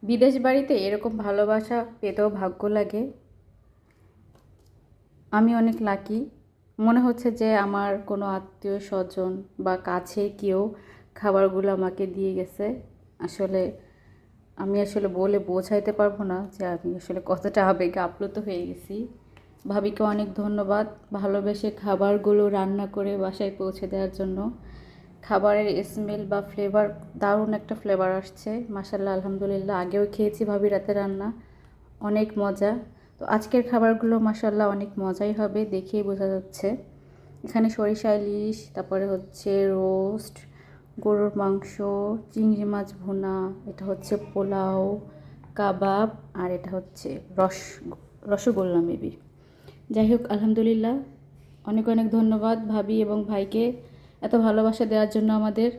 বিদেশ বাড়িতে এরকম ভালোবাসা পেতেও ভাগ্য লাগে। আমি অনেক লাকি। মনে হচ্ছে যে আমার কোনো আত্মীয় স্বজন বা কাছের কেউ খাবারগুলো আমাকে দিয়ে গেছে। আসলে আমি বলে বোঝাইতে পারবো না যে আমি আসলে কতটা আবেগে আপ্লুত হয়ে গেছি। ভাবিকে অনেক ধন্যবাদ ভালোবেসে খাবারগুলো রান্না করে বাসায় পৌঁছে দেওয়ার জন্য। খাবারের স্মেল বা ফ্লেভার, দারুণ একটা ফ্লেভার আসছে মাশাআল্লাহ, আলহামদুলিল্লাহ। আগেও খেয়েছি ভাবি রাতে রান্না, অনেক মজা। তো আজকের খাবারগুলো মাশাআল্লাহ অনেক মজাই হবে, দেখেই বোঝা যাচ্ছে। এখানে সরিষা ইলিশ, তারপরে হচ্ছে রোস্ট, গরুর মাংস, চিংড়ি মাছ ভুনা, এটা হচ্ছে পোলাও, কাবাব, আর এটা হচ্ছে রসগোল্লা মেবি। যাই হোক, আলহামদুলিল্লাহ, অনেক অনেক ধন্যবাদ ভাবি এবং ভাইকে এত ভালোবাসা দেওয়ার জন্য আমাদের।